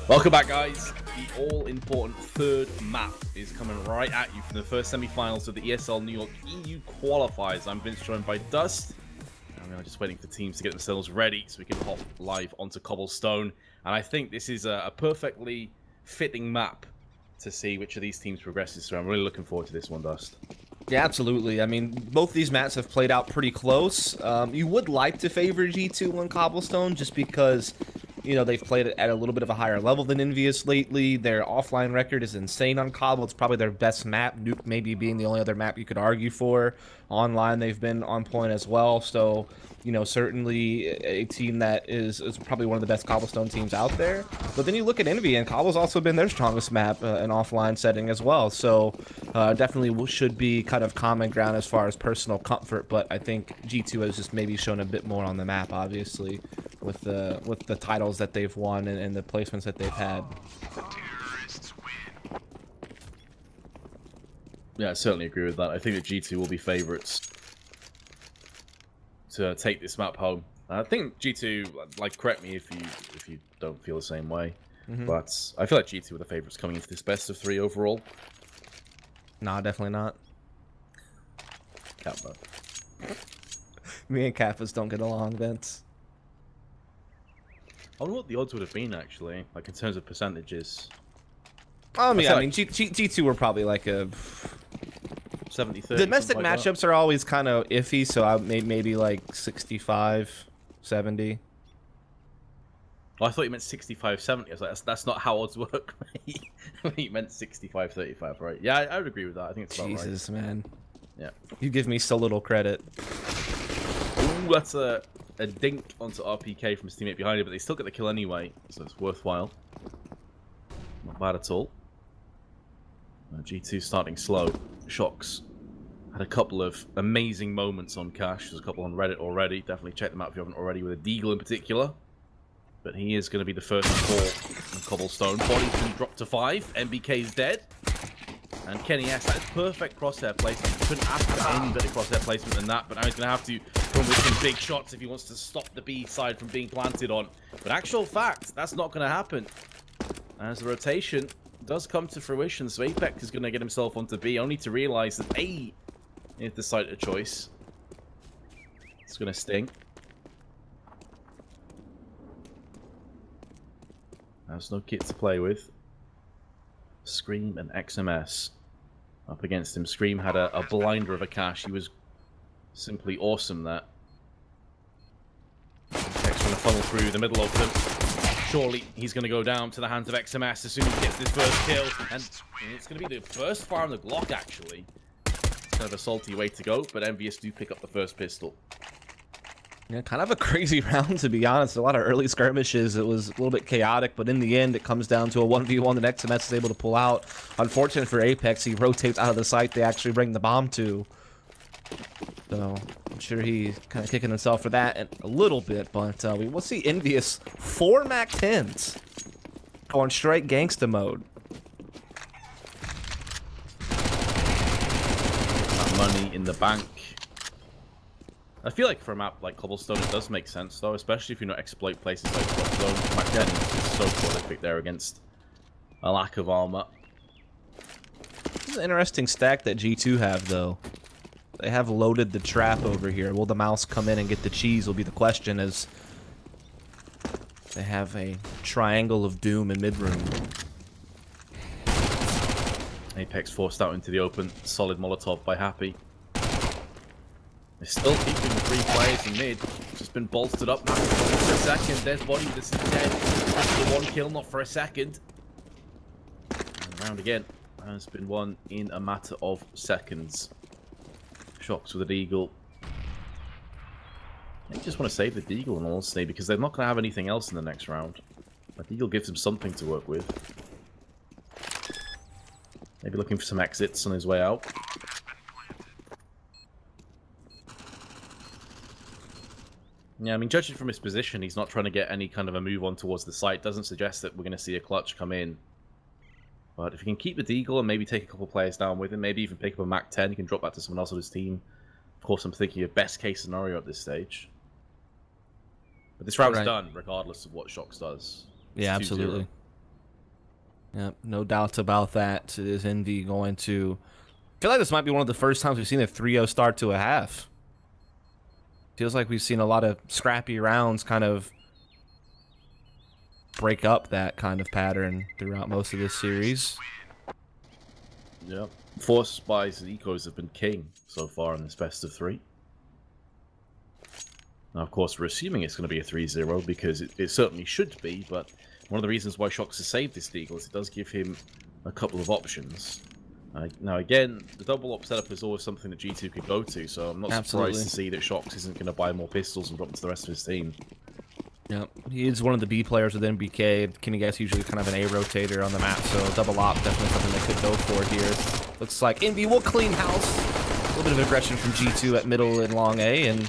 Welcome back, guys. The all-important third map is coming right at you from the first semi-finals of the ESL New York EU Qualifiers. I'm Vince, joined by Dust. And we're just waiting for teams to get themselves ready so we can hop live onto Cobblestone. And I think this is a perfectly fitting map to see which of these teams progresses through. I'm really looking forward to this one, Dust. Yeah, absolutely. I mean, both these maps have played out pretty close. You would like to favor G2 on Cobblestone just because, you know, they've played it at a little bit of a higher level than EnVyUs lately. Their offline record is insane on Cobble. It's probably their best map, Nuke maybe being the only other map you could argue for. Online, they've been on point as well. So, you know, certainly a team that is probably one of the best Cobblestone teams out there. But then you look at EnVy, and Cobble's also been their strongest map in offline setting as well. So definitely should be kind of common ground as far as personal comfort. But I think G2 has just maybe shown a bit more on the map, obviously, with the titles that they've won and the placements that they've had. Yeah, I certainly agree with that. I think that G2 will be favorites to take this map home. I think G2, like, correct me if you don't feel the same way, but I feel like G2 were the favorites coming into this best of 3 overall. Nah, definitely not. Kappa. Me and Kappas don't get along, Vince. I wonder what the odds would have been, actually, like in terms of percentages. I mean, G2 were probably like a 70-30. Domestic like matchups that. are always kind of iffy, so I maybe like 65, 70. Oh, I thought you meant 65-70. I was like, that's not how odds work, mate. You meant 65-35, right? Yeah, I would agree with that. I think it's about right. Jesus, man. Yeah. You give me so little credit. Ooh, that's a dink onto RPK from his teammate behind it, but they still get the kill anyway, so it's worthwhile. Not bad at all. G2 starting slow. Shocks had a couple of amazing moments on Cash. There's a couple on Reddit already. Definitely check them out if you haven't already, with a Deagle in particular. But he is going to be the first to fall on Cobblestone. Body's been dropped to 5. MBK's dead. And Kenny S, that is perfect crosshair placement. You couldn't ask for any better crosshair placement than that, but now he's going to have to come with some big shots if he wants to stop the B side from being planted on. But actual fact, that's not going to happen. As the rotation does come to fruition, so Apex is going to get himself onto B, only to realize that A is the site of choice. It's going to sting. There's no kit to play with. Scream and XMS up against him. Scream had a blinder of a Cash. He was simply awesome there. Apex trying to funnel through the middle of them. Surely he's going to go down to the hands of XMS as soon as he gets this first kill. And it's going to be the first fire on the Glock, actually. It's kind of a salty way to go, but EnVyUs do pick up the first pistol. Yeah, kind of a crazy round, to be honest. A lot of early skirmishes. It was a little bit chaotic, but in the end, it comes down to a 1v1 that XMS is able to pull out. Unfortunate for Apex, he rotates out of the site they actually bring the bomb to. So I'm sure he's kind of kicking himself for that a little bit, but we'll see EnVyUs 4 MAC-10s going straight gangsta mode. That money in the bank. I feel like for a map like Cobblestone, it does make sense, though, especially if you not exploit places like Cobblestone. MAC-10 is so prolific there against a lack of armor. This is an interesting stack that G2 have, though. They have loaded the trap over here. Will the mouse come in and get the cheese will be the question, as they have a triangle of doom in mid-room. Apex forced out into the open. Solid Molotov by Happy. They're still keeping the 3 players in mid. Just been bolstered up now for a second. There's Body, this is dead. After the 1 kill, not for a second. And round again. Has been won in a matter of seconds. Shocks with a Deagle. I just want to save the Deagle in all honesty, because they're not going to have anything else in the next round. A Deagle gives them something to work with. Maybe looking for some exits on his way out. Yeah, I mean, judging from his position, he's not trying to get any kind of a move on towards the site. Doesn't suggest that we're going to see a clutch come in. But if you can keep the Deagle and maybe take a couple players down with him, maybe even pick up a MAC-10, you can drop that to someone else on his team. Of course, I'm thinking of best case scenario at this stage. But this round's done, regardless of what Shocks does. Yeah, absolutely. Yep, no doubts about that. Is Envy going to... I feel like this might be one of the first times we've seen a 3-0 start to a half. Feels like we've seen a lot of scrappy rounds kind of break up that kind of pattern throughout most of this series. Yep. Force Spies and Ecos have been king so far in this best of 3. Now, of course, we're assuming it's going to be a 3-0 because it certainly should be, but one of the reasons why Shox has saved this Deagle is it does give him a couple of options. Now, again, the double up setup is always something that G2 could go to, so I'm not surprised to see that Shox isn't going to buy more pistols and drop them to the rest of his team. Yep, he is one of the B players with NBK. Kenny Guess usually kind of an A rotator on the map, so double op definitely something they could go for here. Looks like Envy will clean house. A little bit of aggression from G2 at middle and long A, and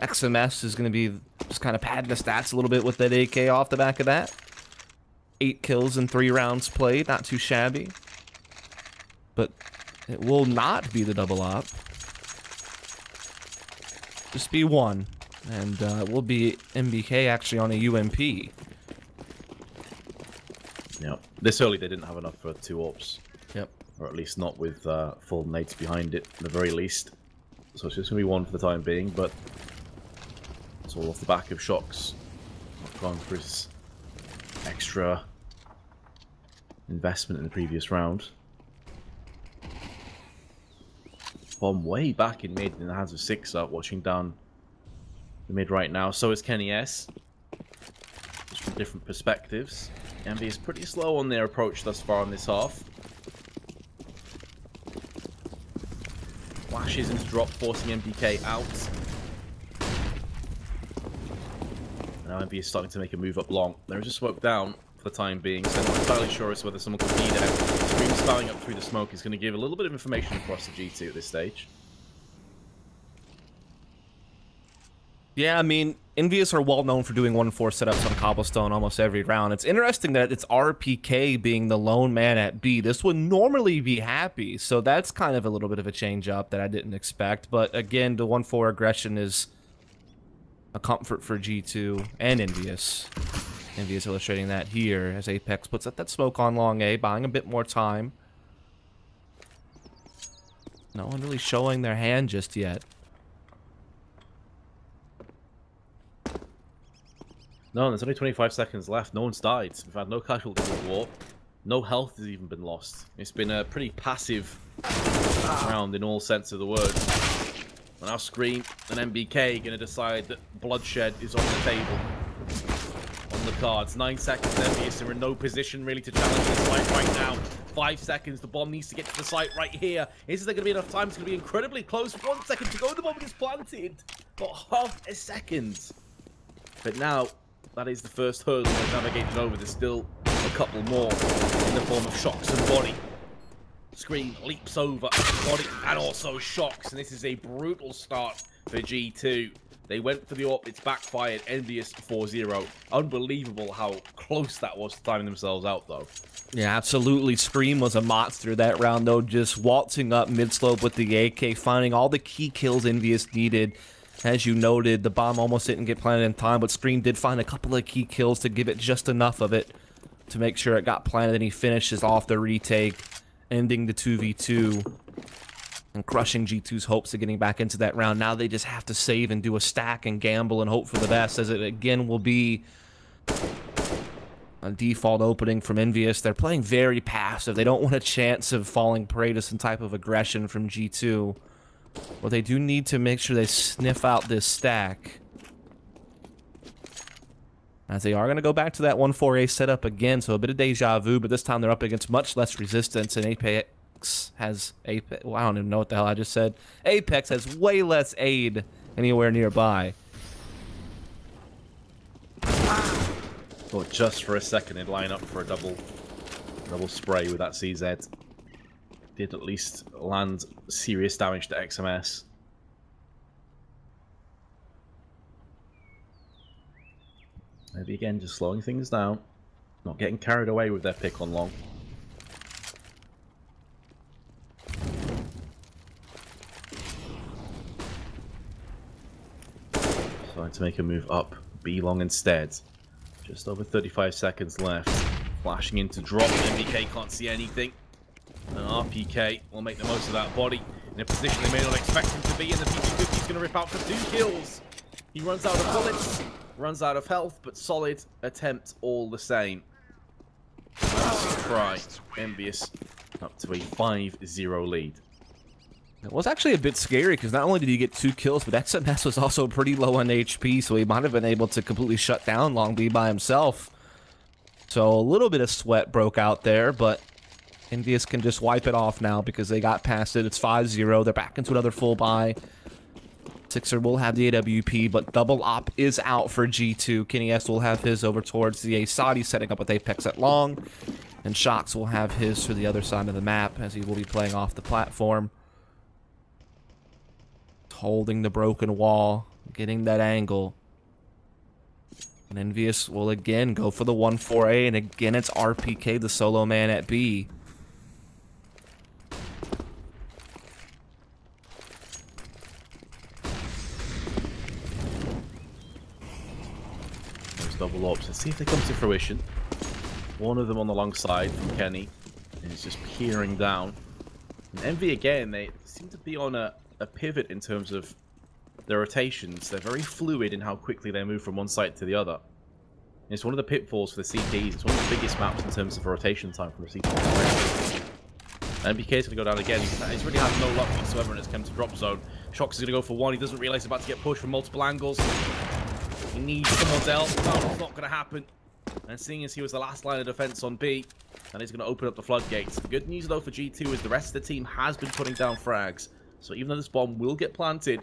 XMS is going to be just kind of padding the stats a little bit with that AK off the back of that. 8 kills in 3 rounds played, not too shabby. But it will not be the double op. Just be 1. And it will be MBK actually on a UMP. Yeah, this early they didn't have enough for 2 ops. Yep. Or at least not with full nades behind it, at the very least. So it's just going to be 1 for the time being, but it's all off the back of Shox. Not gone for his extra investment in the previous round. Bomb way back in mid in the hands of Sixer, watching down the mid right now. So is Kenny S. Just from different perspectives. Envy is pretty slow on their approach thus far in this half. Flashes into drop, forcing MBK out. And now Envy is starting to make a move up long. There is a smoke down for the time being, so I'm not entirely sure as to whether someone could be there. Scream starting up through the smoke is going to give a little bit of information across the G2 at this stage. Yeah, I mean, EnVyUs are well known for doing 1-4 setups on Cobblestone almost every round. It's interesting that it's RPK being the lone man at B. This would normally be Happy, so that's kind of a little bit of a change up that I didn't expect. But again, the 1-4 aggression is a comfort for G2 and EnVyUs. EnVyUs illustrating that here as Apex puts up that smoke on long A, buying a bit more time. No one really showing their hand just yet. No, there's only 25 seconds left. No one's died. We've had no casualties in the war. No health has even been lost. It's been a pretty passive round in all sense of the word. And now Scream and MBK going to decide that bloodshed is on the table. On the cards. 9 seconds. EnVyUs are in no position really to challenge this fight right now. 5 seconds. The bomb needs to get to the site right here. Is there going to be enough time? It's going to be incredibly close. 1 second to go. The bomb is planted. Got half a second. But now, that is the first hurdle they've navigated over. There's still a couple more in the form of Shox and Body. Scream leaps over Body and also Shox. And this is a brutal start for G2. They went for the AWP, it's backfired. EnVyUs 4-0. Unbelievable how close that was to timing themselves out, though. Yeah, absolutely. Scream was a monster that round, though, just waltzing up mid-slope with the AK, finding all the key kills EnVyUs needed. As you noted, the bomb almost didn't get planted in time, but Scream did find a couple of key kills to give it just enough of it to make sure it got planted, and he finishes off the retake, ending the 2v2 and crushing G2's hopes of getting back into that round. Now they just have to save and do a stack and gamble and hope for the best, as it again will be a default opening from EnVyUs. They're playing very passive. They don't want a chance of falling prey to some type of aggression from G2. Well, they do need to make sure they sniff out this stack, as they are going to go back to that 1-4A setup again, so a bit of deja vu, but this time they're up against much less resistance, and Apex has... well, I don't even know what the hell I just said. Apex has way less aid anywhere nearby. Thought just for a second they'd line up for a double spray with that CZ. Did at least land serious damage to XMS. Maybe again just slowing things down. Not getting carried away with their pick on long. Starting to make a move up B long instead. Just over 35 seconds left. Flashing into drop. MBK can't see anything. And RPK will make the most of that body in a position they may not expect him to be. And the PT50 is going to rip out for 2 kills. He runs out of bullets, runs out of health, but solid attempt all the same. Nice try. EnVyUs up to a 5-0 lead. It was actually a bit scary because not only did he get 2 kills, but SMS was also pretty low on HP, so he might have been able to completely shut down Long B by himself. So a little bit of sweat broke out there, but EnVyUs can just wipe it off now because they got past it. It's 5-0. They're back into another full buy. Sixer will have the AWP, but double op is out for G2. Kenny S will have his over towards the A side. He's setting up with Apex at long. And Shox will have his for the other side of the map as he will be playing off the platform. Holding the broken wall, getting that angle. And EnVyUs will again go for the 1-4A, and again it's RPK, the solo man at B. Those double ops, let's see if they come to fruition. One of them on the long side from Kenny, and he's just peering down. And Envy again, they seem to be on a pivot in terms of their rotations. They're very fluid in how quickly they move from one site to the other. And it's one of the pitfalls for the CTs. It's one of the biggest maps in terms of rotation time from the CTs. And MBK is going to go down again. He's really had no luck whatsoever and it's come to drop zone. Shox is going to go for one. He doesn't realize he's about to get pushed from multiple angles. He needs someone's help. No, it's not going to happen. And seeing as he was the last line of defense on B, and he's going to open up the floodgates. The good news though for G2 is the rest of the team has been putting down frags. So even though this bomb will get planted,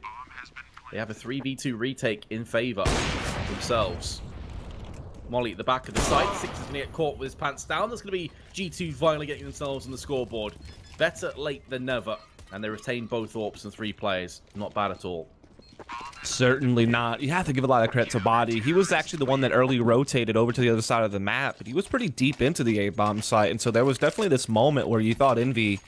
they have a 3v2 retake in favor of themselves. Molly at the back of the site. Six is going to get caught with his pants down. That's going to be G2 finally getting themselves on the scoreboard. Better late than never. And they retain both AWPs and 3 players. Not bad at all. Certainly not. You have to give a lot of credit to Body. He was actually the one that early rotated over to the other side of the map, but he was pretty deep into the A-bomb site, and so there was definitely this moment where you thought Envy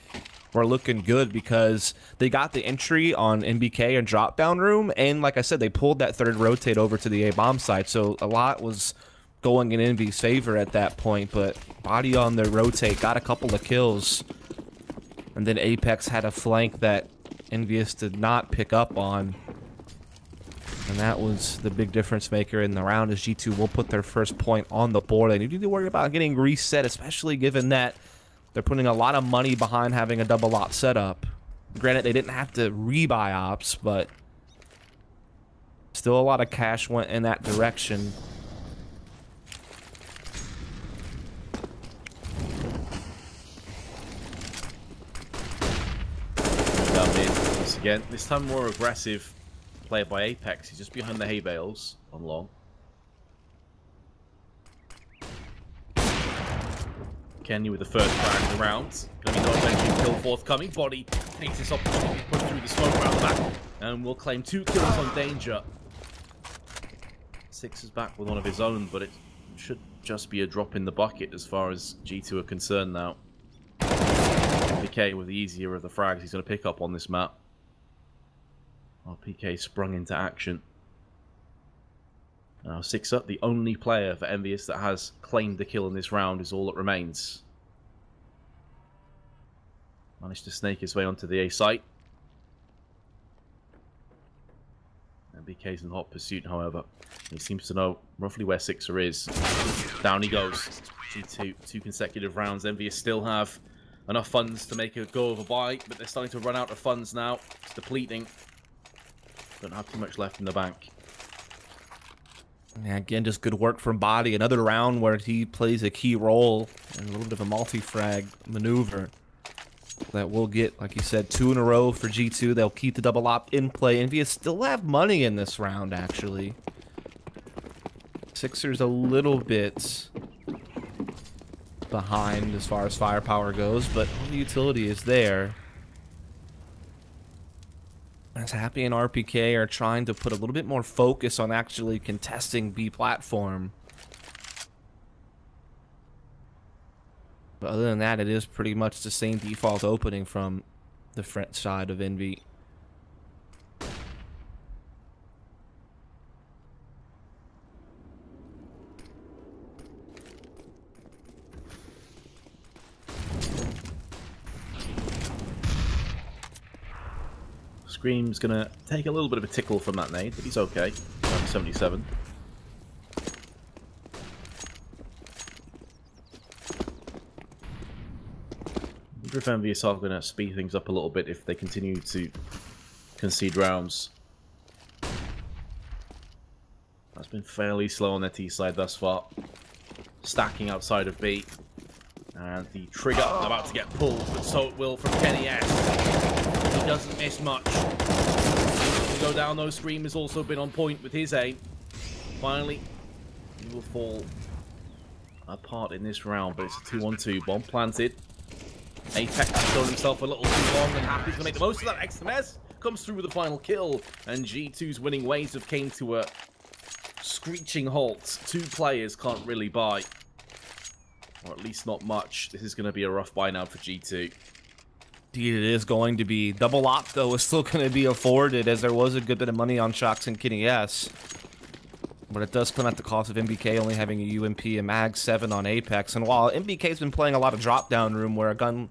were looking good because they got the entry on NBK and drop down room, and like I said, they pulled that third rotate over to the A-bomb site, so a lot was going in Envy's favor at that point, but Body on the rotate got a couple of kills, and then Apex had a flank that EnVyUs did not pick up on. And that was the big difference maker in the round, as G2 will put their first point on the board. They need to worry about getting reset, especially given that they're putting a lot of money behind having a double op setup. Granted, they didn't have to rebuy ops, but still a lot of cash went in that direction. Once again, this time more aggressive. Played by Apex. He's just behind the hay bales on long. Kenny with the first frag of the round. Gonna be no eventually kill forthcoming. Body takes this opportunity to push through the smoke around the back. And will claim 2 kills on Danger. Six is back with one of his own, but it should just be a drop in the bucket as far as G2 are concerned now. PK with the easier of the frags he's going to pick up on this map. RPK sprung into action. Now Sixer, the only player for EnVyUs that has claimed the kill in this round, is all that remains. Managed to snake his way onto the A site. MBK's in hot pursuit, however. He seems to know roughly where Sixer is. Down he goes. G2, 2 consecutive rounds. EnVyUs still have enough funds to make a go of a buy, but they're starting to run out of funds now. It's depleting. Don't have too much left in the bank. Yeah, again, just good work from Body. Another round where he plays a key role in a little bit of a multi-frag maneuver that will get, like you said, 2 in a row for G2. They'll keep the double op in play. EnVyUs still have money in this round, actually. Sixers a little bit behind as far as firepower goes, but all the utility is there. As Happy and RPK are trying to put a little bit more focus on actually contesting B platform. But other than that, it is pretty much the same default opening from the front side of Envy. Scream's gonna take a little bit of a tickle from that nade, but he's okay. 77. I wonder if EnVyUs are gonna speed things up a little bit if they continue to concede rounds. That's been fairly slow on their T side thus far. Stacking outside of B. And the trigger about to get pulled, but so it will from Kenny S. He doesn't miss much. To go down though, Scream has also been on point with his aim. Finally, he will fall apart in this round, but it's a 2-on-2. Bomb planted. Apex has shown himself a little too long and happy to make the most of that. XMS comes through with the final kill, and G2's winning waves have came to a screeching halt. Two players can't really buy. Or at least not much. This is going to be a rough buy now for G2. Indeed, it is going to be. Double lock, though, is still going to be afforded, as there was a good bit of money on Shox and Kenny S. But it does come at the cost of MBK only having a UMP and Mag 7 on Apex. And while MBK's been playing a lot of drop-down room where a gun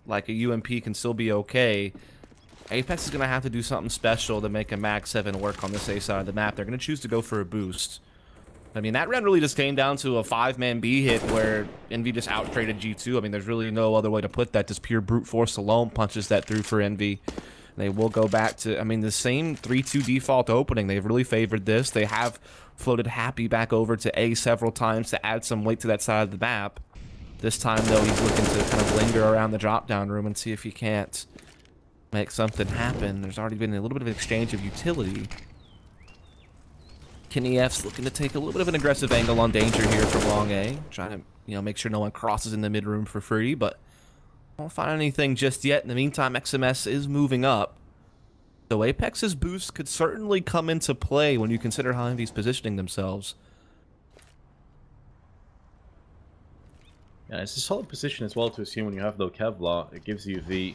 like a UMP can still be okay, Apex is going to have to do something special to make a Mag 7 work on this A side of the map. They're going to choose to go for a boost. I mean, that round really just came down to a 5-man B hit where Envy just out-traded G2. I mean, there's really no other way to put that. Just pure brute force alone punches that through for Envy. They will go back to, I mean, the same 3-2 default opening. They've really favored this. They have floated Happy back over to A several times to add some weight to that side of the map. This time, though, he's looking to kind of linger around the drop-down room and see if he can't make something happen. There's already been a little bit of an exchange of utility. Kenny F's looking to take a little bit of an aggressive angle on danger here from long A. Trying to, you know, make sure no one crosses in the mid-room for free, but won't find anything just yet. In the meantime, XMS is moving up. So Apex's boost could certainly come into play when you consider how Envy's positioning themselves. Yeah, it's a solid position as well to assume when you have no Kevlar. It gives you the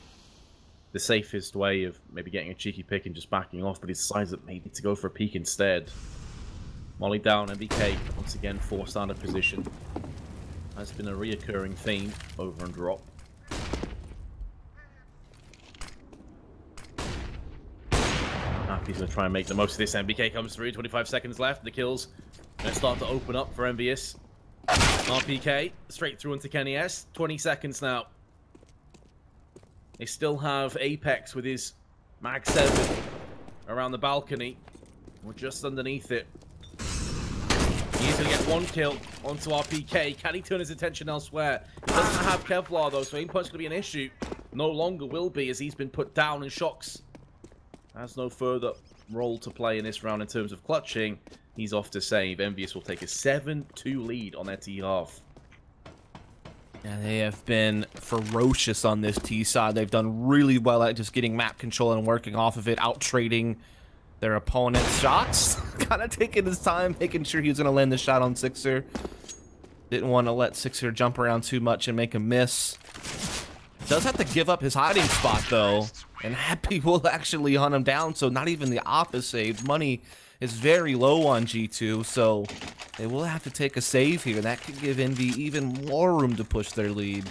safest way of maybe getting a cheeky pick and just backing off, but he decides that maybe to go for a peek instead. Molly down, MBK once again forced out of position. Has been a reoccurring theme over and drop. Happy's going to try and make the most of this. MBK comes through, 25 seconds left. The kills going to start to open up for EnVyUs. RPK straight through into Kenny S. 20 seconds now. They still have Apex with his Mag 7 around the balcony. We're just underneath it. He's going to get one kill onto RPK. Can he turn his attention elsewhere? He doesn't have Kevlar, though, so aim punch is going to be an issue. No longer will be, as he's been put down, and Shox has no further role to play in this round in terms of clutching. He's off to save. EnVyUs will take a 7-2 lead on their T half. Yeah, they have been ferocious on this T side. They've done really well at just getting map control and working off of it, out-trading their opponent's shots. Kind of taking his time, making sure he was going to land the shot on Sixer. Didn't want to let Sixer jump around too much and make him miss. Does have to give up his hiding spot, though. And Happy will actually hunt him down, so not even the op is saved. Money is very low on G2, so they will have to take a save here. That could give Envy even more room to push their lead,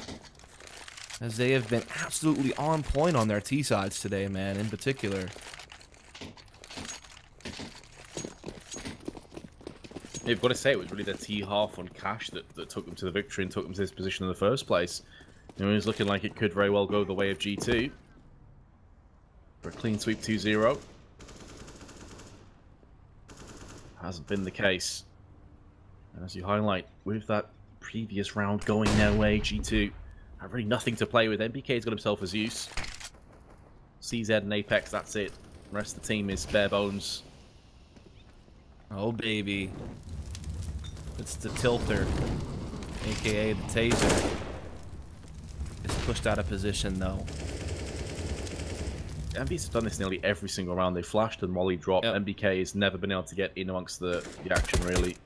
as they have been absolutely on point on their T sides today, man, in particular. You've got to say, it was really their T half on Cash that took them to the victory and took them to this position in the first place. You know, it was looking like it could very well go the way of G2. For a clean sweep 2-0. Hasn't been the case. And as you highlight, with that previous round going their way, G2 have really nothing to play with. MBK's got himself a Zeus. CZ and Apex, that's it. The rest of the team is bare bones. Oh, baby. It's the tilter, aka the taser. It's pushed out of position, though. EnVyUs have done this nearly every single round. They flashed and Molly dropped. Yep. MBK has never been able to get in amongst the action, really.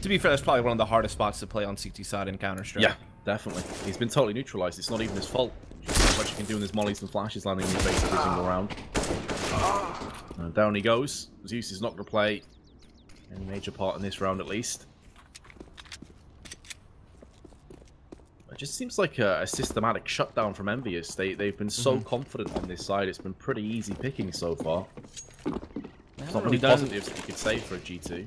To be fair, that's probably one of the hardest spots to play on CT side in Counter-Strike. Yeah, definitely. He's been totally neutralized. It's not even his fault. Just how much you can do when there's mollies and flashes landing in your face every single round. And down he goes. Zeus is not going to play any major part in this round, at least. But just seems like a systematic shutdown from EnVyUs. They've been so confident on this side. It's been pretty easy picking so far. It's not really positives that you could say for a G2.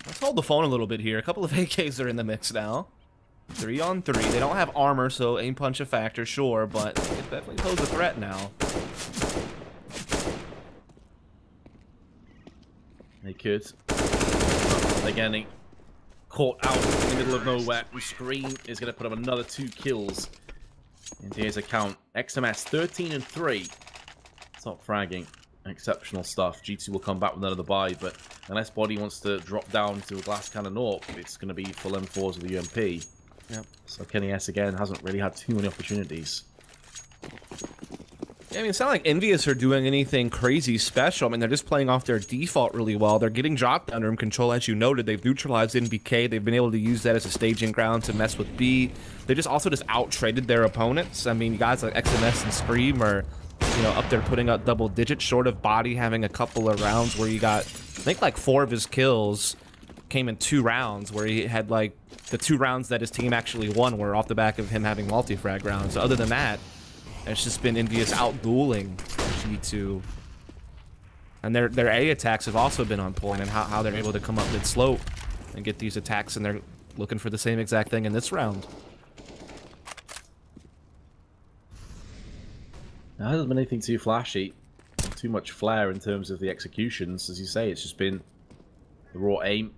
Let's hold the phone a little bit here. A couple of AKs are in the mix now. 3 on 3. They don't have armor, so aim punch a factor, sure, but it definitely pose a threat now. They could. Again, he caught out in the middle of nowhere. Scream is going to put up another 2 kills into his account. XMS 13 and 3. Top fragging. Exceptional stuff. G2 will come back with another buy, but unless Body wants to drop down to a glass cannon AWP, it's going to be full M4s with the UMP. Yep. So Kenny S again hasn't really had too many opportunities. Yeah, I mean, it's not like EnVyUs are doing anything crazy special. I mean, they're just playing off their default really well. They're getting drop down room control, as you noted. They've neutralized NBK. They've been able to use that as a staging ground to mess with B. They just also just out-traded their opponents. I mean, guys like XMS and Scream are, you know, up there putting up double digits, short of Body having a couple of rounds where you got, I think, like 4 of his kills came in 2 rounds, where he had, like, the 2 rounds that his team actually won were off the back of him having multi-frag rounds. So other than that, it's just been EnVyUs out-dueling G2. And their A attacks have also been on point, and how they're able to come up mid-slope and get these attacks, and they're looking for the same exact thing in this round. There hasn't been anything too flashy, too much flair in terms of the executions. As you say, it's just been the raw aim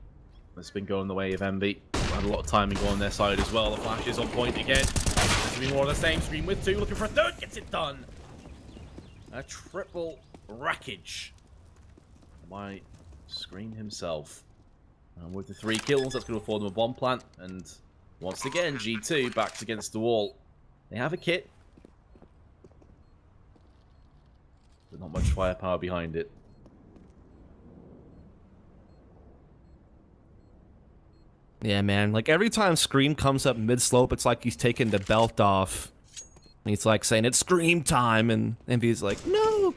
that's been going the way of Envy. Had a lot of timing on their side as well. The flash is on point again. This will be more of the same. Scream with 2, looking for a 3rd, gets it done. A triple wreckage by Scream himself. And with the 3 kills, that's going to afford them a bomb plant. And once again, G2 backs against the wall. They have a kit, but not much firepower behind it. Yeah, man. Like, every time Scream comes up mid-slope, it's like he's taking the belt off. And he's like saying, it's Scream time, and EnVyUs like, no!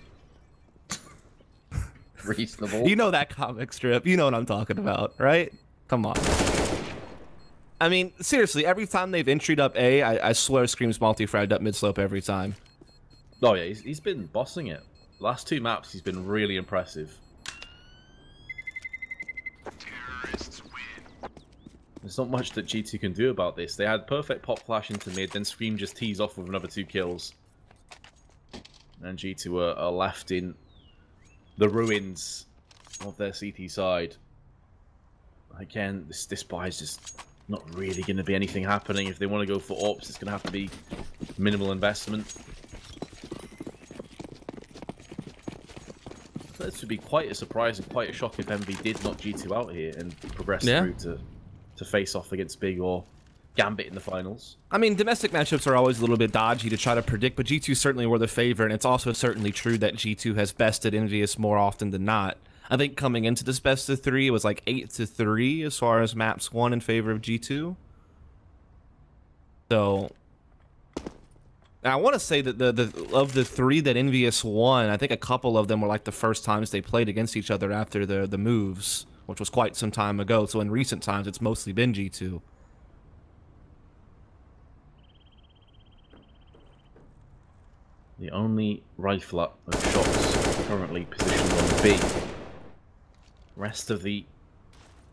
Reasonable. You know that comic strip. You know what I'm talking about, right? Come on. I mean, seriously, every time they've entried up A, I swear Scream's multi-fragged up mid-slope every time. Oh yeah, he's been bossing it. Last 2 maps, he's been really impressive. There's not much that G2 can do about this. They had perfect pop flash into mid, then Scream just tees off with another 2 kills. And G2 are left in the ruins of their CT side. Again, this buy is just not really going to be anything happening. If they want to go for AWPs, it's going to have to be minimal investment. This would be quite a surprise and quite a shock if Envy did knock G2 out here and progress through to face off against Big or Gambit in the finals. I mean, domestic matchups are always a little bit dodgy to try to predict, but G2 certainly were the favorite, and it's also certainly true that G2 has bested EnVyUs more often than not. I think coming into this best of 3, it was like 8-3 as far as maps won in favor of G2. So, I want to say that of the 3 that EnVyUs won, I think a couple of them were like the first times they played against each other after the moves, which was quite some time ago. So in recent times, it's mostly been G2. The only rifler of shots currently positioned on B. Rest of the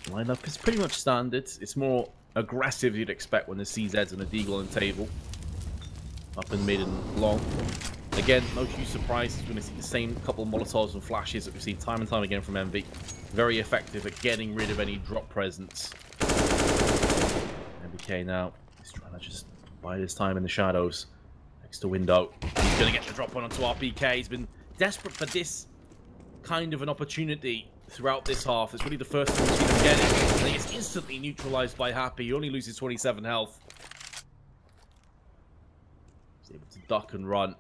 lineup is pretty much standard. It's more aggressive you'd expect when the CZ's and a Deagle on the table. Up in mid and long. Again, no huge surprise. You're going to see the same couple of Molotovs and flashes that we've seen time and time again from Envy. Very effective at getting rid of any drop presence. MBK now is trying to just bide his time in the shadows. Next to window. He's going to get the drop on onto RPK. He's been desperate for this kind of an opportunity throughout this half. It's really the first time we've seen him get it. I think it's instantly neutralized by Happy. He only loses 27 health. He's able to duck and run.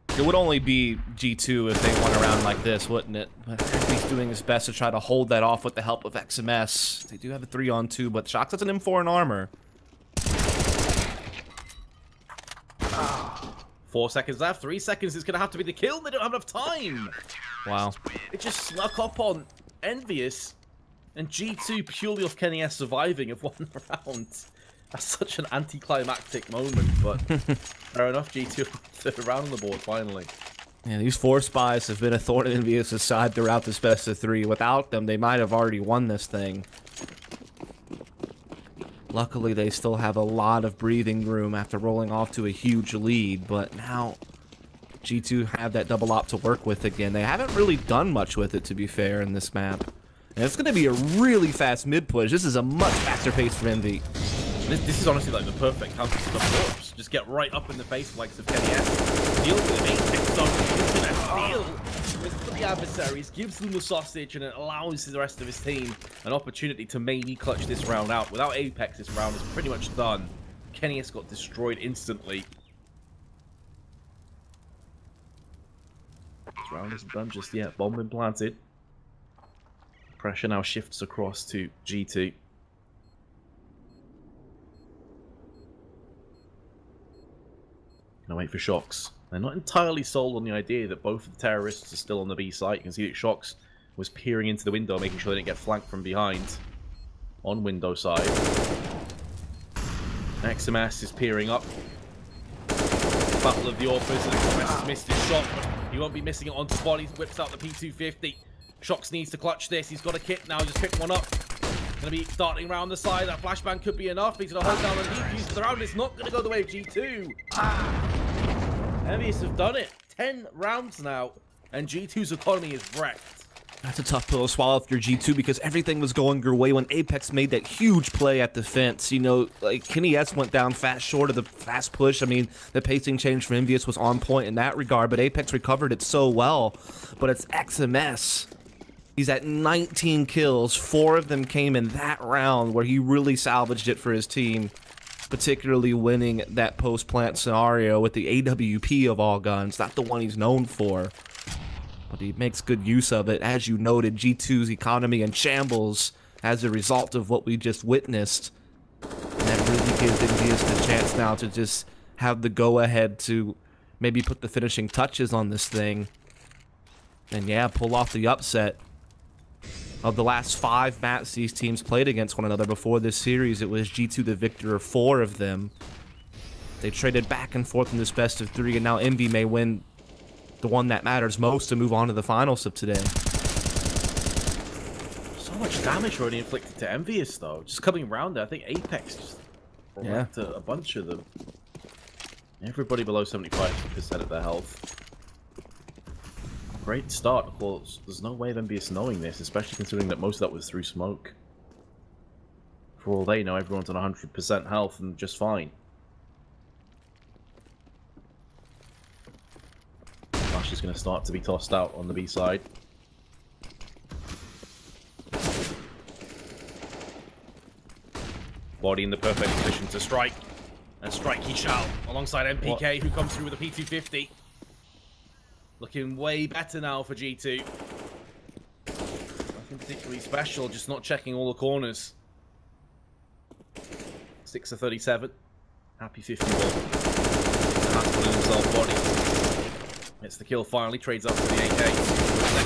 It would only be G2 if they won around like this, wouldn't it? But he's doing his best to try to hold that off with the help of XMS. They do have a 3-on-2, but Shox has an M4 in armor. 4 seconds left. 3 seconds is going to have to be the kill. They don't have enough time. Wow. It just snuck up on EnVyUs and G2 purely off Kenny S surviving have won the round. That's such an anticlimactic moment, but fair enough, G2 third round on the board finally. Yeah, these 4 spies have been a thorn in EnVyUs' side throughout this best of 3. Without them, they might have already won this thing. Luckily, they still have a lot of breathing room after rolling off to a huge lead, but now G2 have that double op to work with again. They haven't really done much with it, to be fair, in this map. And it's going to be a really fast mid push. This is a much faster pace for Envy. This is honestly like the perfect counter to the corpse. Just get right up in the face of likes of Kenny S. Deal with him, Apex zone, he's going to steal for the adversaries, gives them the sausage, and it allows the rest of his team an opportunity to maybe clutch this round out. Without Apex, this round is pretty much done. Kenny S got destroyed instantly. This round isn't done just yet. Bomb been planted. Pressure now shifts across to G2. Gonna wait for Shocks. They're not entirely sold on the idea that both of the terrorists are still on the B site. You can see that Shocks was peering into the window, making sure they didn't get flanked from behind. On window side. XMS is peering up. Battle of the Authors, and XMS has missed his shot, but he won't be missing it onto body. Whips out the P250. Shocks needs to clutch this. He's got a kit now. Just picked one up. Going to be starting around the side. That flashbang could be enough. He's going to hold down the defuse. The round is not going to go the way of G2. EnVyUs have done it. 10 rounds now, and G2's economy is wrecked. That's a tough pill to swallow for G2 because everything was going your way when Apex made that huge play at the fence. You know, like Kenny S went down fast short of the fast push. I mean, the pacing change for EnVyUs was on point in that regard, but Apex recovered it so well. But it's XMS. He's at 19 kills. 4 of them came in that round where he really salvaged it for his team, particularly winning that post-plant scenario with the AWP of all guns. Not the one he's known for, but he makes good use of it. As you noted, G2's economy in shambles as a result of what we just witnessed. And that really gives EnVyUs the chance now to just have the go-ahead to maybe put the finishing touches on this thing. And yeah, pull off the upset. Of the last 5 maps these teams played against one another before this series, it was G2 the victor of 4 of them. They traded back and forth in this best of 3, and now Envy may win the one that matters most to move on to the finals of today. So much damage already inflicted to EnVyUs, though. Just coming around there, I think Apex just wrecked a bunch of them. Everybody below 75% of their health. Great start, of course. There's no way of EnVyUs knowing this, especially considering that most of that was through smoke. For all they know, everyone's on 100% health and just fine. Flash is going to start to be tossed out on the B side. Body in the perfect position to strike. And strike he shall, alongside MPK, who comes through with a P250. Looking way better now for G2. Nothing particularly special, just not checking all the corners. 6 of 37. Happy 51. Has put in himself body. Gets the kill finally, trades up for the AK.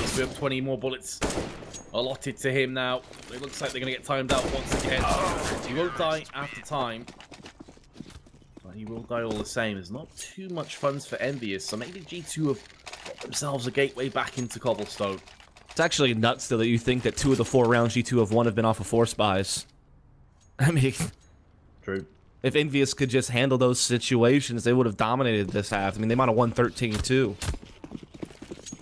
Next to him, 20 more bullets allotted to him now. It looks like they're going to get timed out once again. He won't die after time. But he will die all the same. There's not too much funds for EnVyUs, so maybe G2 have got themselves a gateway back into Cobblestone. It's actually nuts, though, that you think that 2 of the 4 rounds G2 have won have been off of 4 spies. I mean... True. If EnVyUs could just handle those situations, they would have dominated this half. I mean, they might have won 13-2.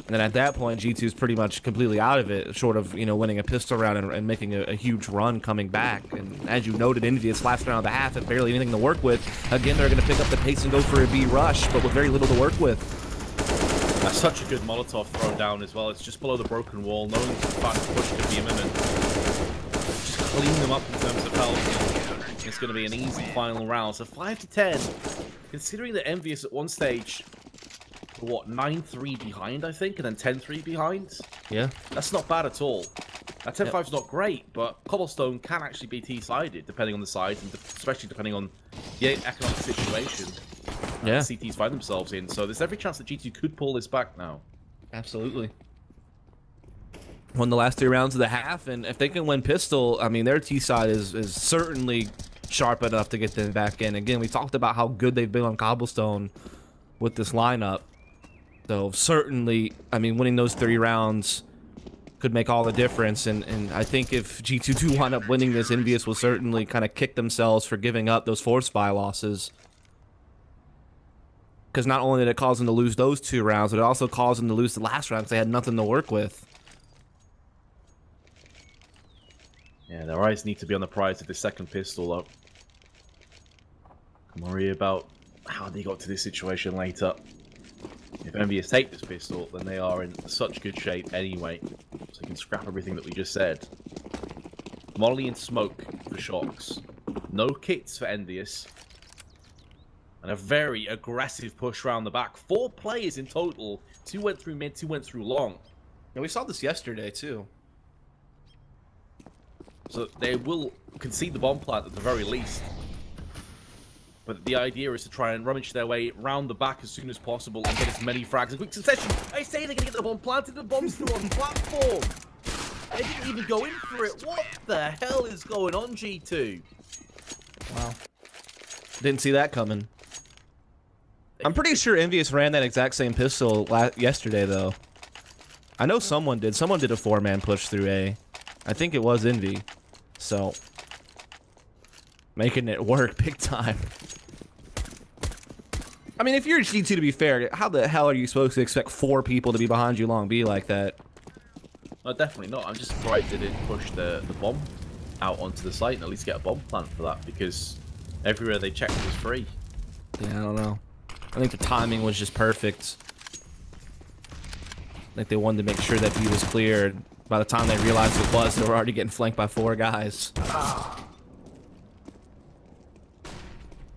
And then at that point, G2's pretty much completely out of it, short of, you know, winning a pistol round and making a huge run coming back. And as you noted, EnVyUs last round of the half had barely anything to work with. Again, they're going to pick up the pace and go for a B rush, but with very little to work with. That's such a good Molotov throw down as well. It's just below the broken wall, knowing the fast push could be imminent. Just clean them up in terms of health. It's going to be an easy final round. So 5-10, considering that EnVyUs at one stage... What, 9-3 behind, I think, and then 10-3 behind? Yeah. That's not bad at all. That 10-5's not great, but Cobblestone can actually be T-sided, depending on the sides, and especially depending on the economic situation CTs find themselves in. So there's every chance that G2 could pull this back now. Absolutely. won the last 3 rounds of the half, and if they can win pistol, I mean, their T side is certainly sharp enough to get them back in. Again, we talked about how good they've been on cobblestone with this lineup, so certainly, I mean, winning those 3 rounds could make all the difference, and I think if G2 do wind up winning this, EnVyUs will certainly kind of kick themselves for giving up those force buy losses. Because not only did it cause them to lose those 2 rounds, but it also caused them to lose the last round because they had nothing to work with. Yeah, their eyes need to be on the prize of the second pistol, though. I'm worried about how they got to this situation later. If EnVyUs take this pistol, then they are in such good shape anyway. So you can scrap everything that we just said. Molly and smoke for Shocks. No kits for EnVyUs. And a very aggressive push around the back. 4 players in total. 2 went through mid, 2 went through long. And we saw this yesterday, too. So they will concede the bomb plant at the very least. But the idea is to try and rummage their way round the back as soon as possible and get as many frags in quick succession. I say they're going to get the bomb planted, the bomb's still on platform. They didn't even go in for it. What the hell is going on, G2? Wow. Didn't see that coming. I'm pretty sure EnVyUs ran that exact same pistol yesterday, though. I know someone did. Someone did a 4-man push through A. I think it was Envy. So, making it work big time. I mean, if you're G2, to be fair, how the hell are you supposed to expect 4 people to be behind you long B like that? No, definitely not. I'm just surprised they didn't push the bomb out onto the site and at least get a bomb plant for that, because everywhere they checked was free. Yeah, I don't know. I think the timing was just perfect. Like they wanted to make sure that B was cleared. By the time they realized it was, they were already getting flanked by 4 guys.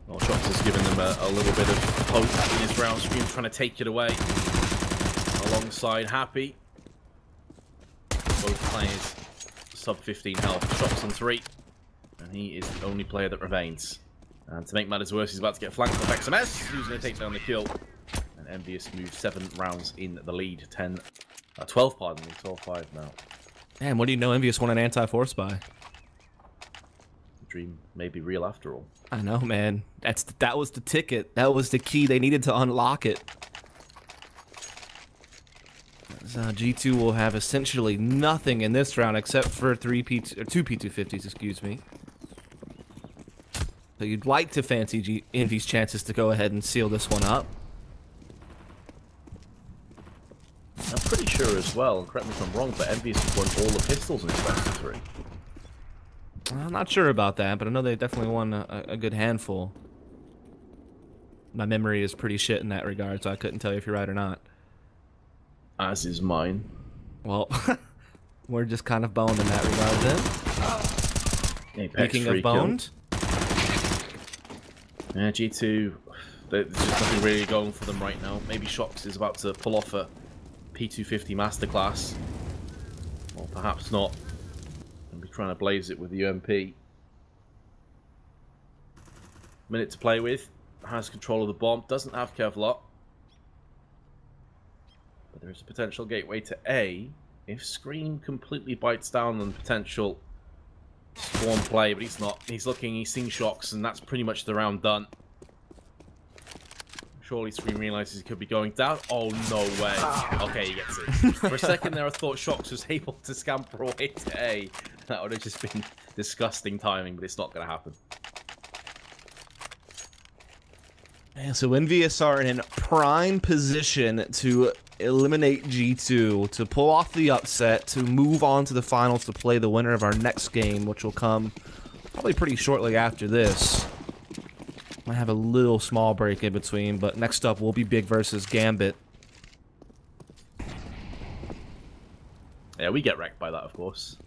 Well, Shots has given them a little bit of hope in his round stream, trying to take it away. Alongside Happy. Both players sub 15 health. Shots on 3. And he is the only player that remains. And to make matters worse, he's about to get flanked by XMS, who's going to take down the kill. And EnVyUs moves 7 rounds in the lead. 12, pardon me, 12-5 now. Man, what do you know? EnVyUs won an anti-force buy. The dream may be real after all. I know, man. That was the ticket. That was the key. They needed to unlock it. So G2 will have essentially nothing in this round except for 2 P250s, excuse me. So you'd like to fancy EnVy's chances to go ahead and seal this one up. I'm pretty sure as well, and correct me if I'm wrong, but EnVyUs has won all the pistols in its best of 3. I'm not sure about that, but I know they definitely won a good handful. My memory is pretty shit in that regard, so I couldn't tell you if you're right or not. As is mine. Well, we're just kind of boned in that regard then. Speaking of boned. Yeah, G2, there's just nothing really going for them right now. Maybe Shox is about to pull off a P250 masterclass. Or perhaps not. And be trying to blaze it with the UMP. Minute to play with. Has control of the bomb. Doesn't have Kevlar. But there is a potential gateway to A. If Scream completely bites down on potential spawn play, but he's not. He's looking, he's seen Shox, and that's pretty much the round done. Surely Scream realizes he could be going down. Oh, no way. Okay, he gets it. For a second there, I thought Shox was able to scamper away to A. That would have just been disgusting timing, but it's not going to happen. Man, so EnVyUs are in prime position to eliminate G2, to pull off the upset, to move on to the finals to play the winner of our next game, which will come probably pretty shortly after this. Might have a little small break in between, but next up will be Big versus Gambit. Yeah, we get wrecked by that, of course.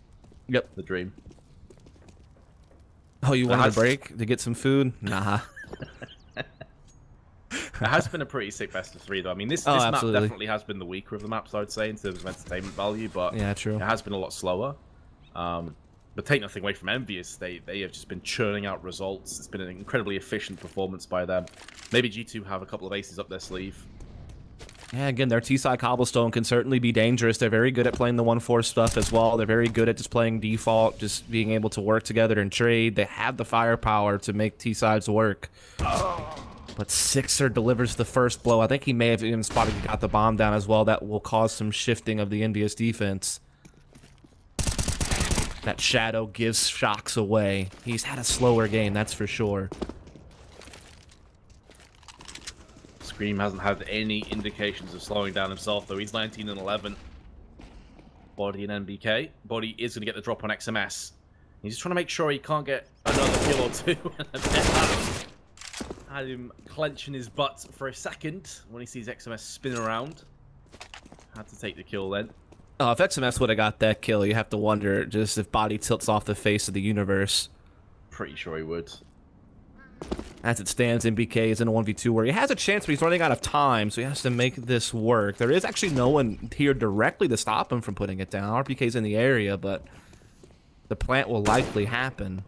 Yep. The dream. Oh, you wanted a break to get some food? Nah. It has been a pretty sick best of 3, though. I mean, this map absolutely. definitely has been the weaker of the maps, I'd say, in terms of entertainment value, but yeah, true. It has been a lot slower. But take nothing away from EnVyUs, they have just been churning out results. It's been an incredibly efficient performance by them. Maybe G2 have a couple of aces up their sleeve. Yeah, again, their T-side cobblestone can certainly be dangerous. They're very good at playing the 1-4 stuff as well. They're very good at just playing default, just being able to work together and trade. They have the firepower to make T-sides work. But Sixer delivers the first blow. I think he may have even spotted he got the bomb down as well. That will cause some shifting of the EnVyUs defense. That Shadow gives shocks away. He's had a slower game, that's for sure. Scream hasn't had any indications of slowing down himself, though. He's 19 and 11. Body and NBK. Body is going to get the drop on XMS. He's just trying to make sure he can't get another kill or two. Had him clenching his butt for a second when he sees XMS spin around. Had to take the kill then. Oh, if XMS would have got that kill, you have to wonder just if Body tilts off the face of the universe. Pretty sure he would. As it stands, NBK is in a 1v2 where he has a chance, but he's running out of time, so he has to make this work. There is actually no one here directly to stop him from putting it down. RPK's in the area, but the plant will likely happen.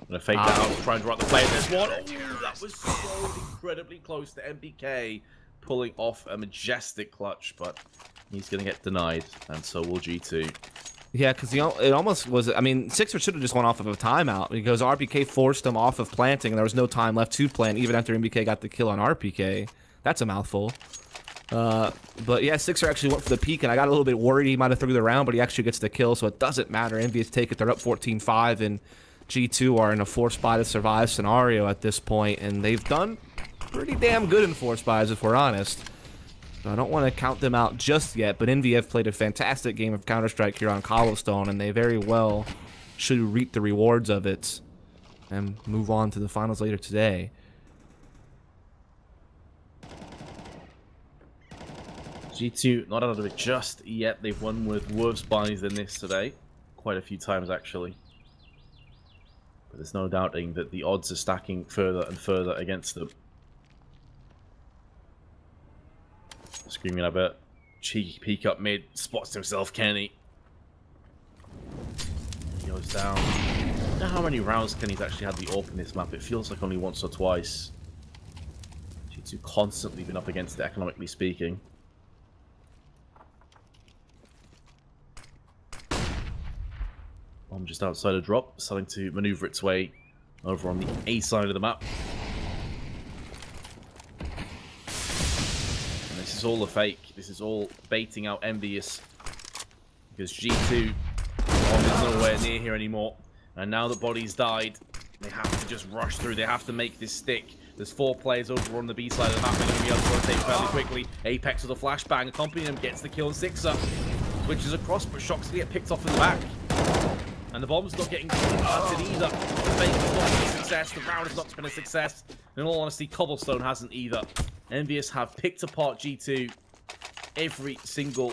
Gonna fake that out, trying to run the play. There's one. Oh, that was so incredibly close to NBK pulling off a majestic clutch, but he's gonna get denied, and so will G2. Yeah, because it almost was. I mean, Sixer should have just went off of a timeout because RPK forced him off of planting, and there was no time left to plant, even after NBK got the kill on RPK. That's a mouthful. But yeah, Sixer actually went for the peek, and I got a little bit worried he might have threw the round, but he actually gets the kill, so it doesn't matter. EnVyUs take it. They're up 14-5, and G2 are in a force buy to survive scenario at this point, and they've done pretty damn good in force buys, if we're honest. I don't want to count them out just yet, but EnVyUs have played a fantastic game of Counter-Strike here on Cobblestone, and they very well should reap the rewards of it and move on to the finals later today. G2 not out of it just yet. They've won with worse buys than this today. Quite a few times, actually. But there's no doubting that the odds are stacking further and further against them. Screaming a bit. Cheeky peek up mid. Spots himself, Kenny. He goes down. I don't know how many rounds Kenny's actually had the AWP in this map. It feels like only once or twice. G2 constantly been up against it, economically speaking. Bomb just outside a drop. Starting to maneuver its way over on the A side of the map. This is all a fake. This is all baiting out EnVyUs. Because G2 is nowhere near here anymore. And now that Body's died, they have to just rush through. They have to make this stick. There's 4 players over on the B side of the map. They're going to be able to rotate fairly quickly. Apex with a flashbang accompanying him, gets the kill on Sixer. Switches across, but Shock's going to get picked off in the back. And the bomb's not getting planted either. The fake is not been a success. The round has not been a success. In all honesty, Cobblestone hasn't either. EnVyUs have picked apart G2 every single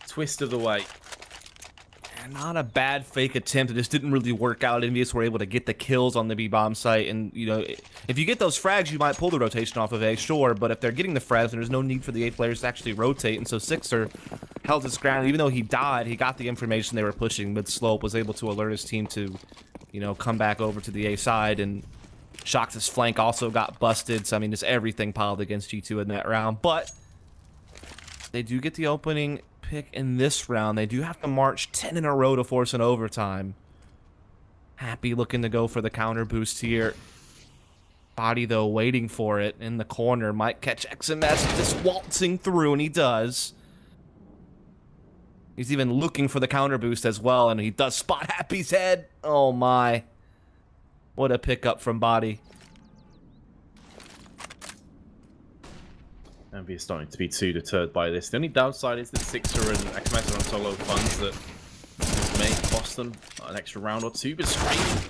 twist of the way. And not a bad fake attempt. It just didn't really work out. EnVyUs were able to get the kills on the B-bomb site. And, you know, if you get those frags, you might pull the rotation off of A, sure. But if they're getting the frags, then there's no need for the A players to actually rotate. And so Sixer held his ground. Even though he died, he got the information they were pushing mid-slope, was able to alert his team to, you know, come back over to the A side. And Shock's flank also got busted. So, I mean, just everything piled against G2 in that round. But they do get the opening pick in this round. They do have to march 10 in a row to force an overtime. Happy looking to go for the counter boost here. Body, though, waiting for it in the corner. Might catch XMS just waltzing through, and he does. He's even looking for the counter boost as well, and he does spot Happy's head. Oh, my. What a pickup from Body. EnVyUs starting to be too deterred by this. The only downside is that Sixer and XMS are on solo funds that may cost them an extra round or two. But Scream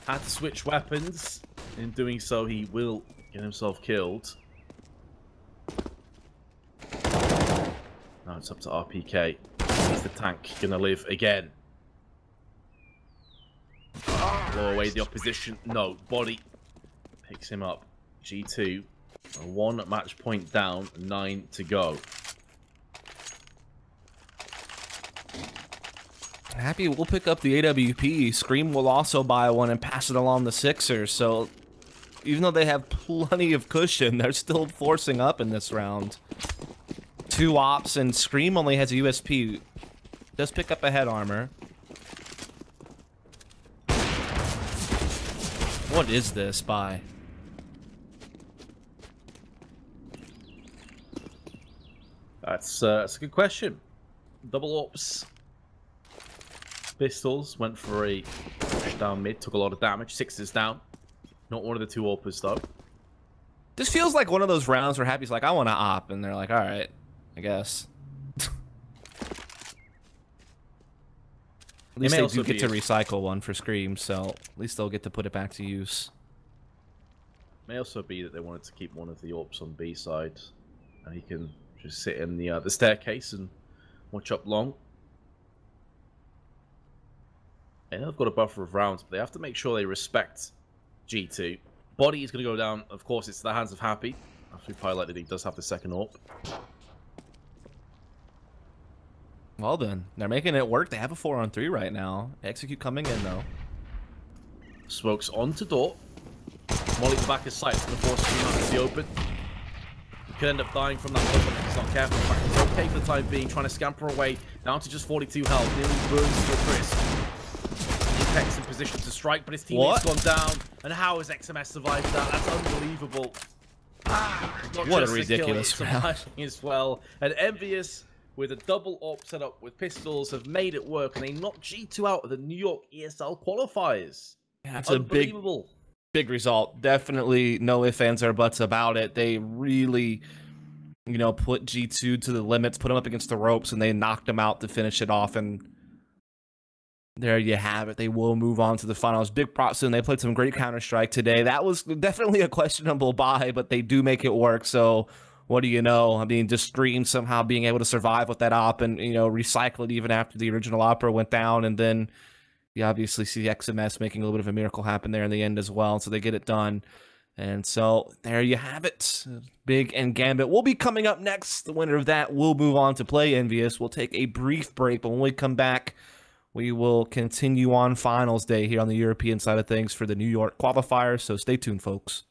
had to switch weapons. In doing so, he will get himself killed. Now it's up to RPK. Is the tank gonna live again? Blow away the opposition. No, Body picks him up. G2. 1 match point down, 9 to go. Happy will pick up the AWP. Scream will also buy one and pass it along the Sixers. So even though they have plenty of cushion, they're still forcing up in this round. 2 ops, and Scream only has a USP. Does pick up a head armor. What is this by? That's a good question. Double ops. Pistols went for a push down mid, took a lot of damage. 6 is down. Not one of the 2 oppers though. This feels like one of those rounds where Happy's like, I want to op, and they're like, all right, I guess. At least they do get to recycle one for Scream, so at least they'll get to put it back to use. May also be that they wanted to keep one of the AWPs on B side, and he can just sit in the staircase and watch up long. And they've got a buffer of rounds, but they have to make sure they respect G2. Body is going to go down. Of course, it's the hands of Happy. As we've highlighted, he does have the second AWP. Well then, they're making it work. They have a 4-on-3 right now. Execute coming in though. Smokes onto door. Molly the back of sight. It's going to force him out to the open. He could end up dying from that weapon if he's not careful. In fact, he's okay for the time being, trying to scamper away down to just 42 health. Nearly burns to a crisp. Apex in position to strike, but his teammate's gone down. And how has XMS survived that? That's unbelievable. What a ridiculous round. As well. And EnVyUs, with a double AWP set up with pistols, have made it work, and they knocked G2 out of the New York ESL qualifiers. Yeah, that's a big result. Definitely no ifs, ands, or buts about it. They really, you know, put G2 to the limits, put them up against the ropes, and they knocked them out to finish it off. And there you have it. They will move on to the finals. Big props to them. They played some great Counter-Strike today. That was definitely a questionable buy, but they do make it work. So what do you know? I mean, just Scream somehow being able to survive with that op and, you know, recycle it even after the original opera went down. And then you obviously see XMS making a little bit of a miracle happen there in the end as well. So they get it done. And so there you have it. Big and Gambit will be coming up next. The winner of that will move on to play EnVyUs. We'll take a brief break, but when we come back, we will continue on finals day here on the European side of things for the New York qualifier. So stay tuned, folks.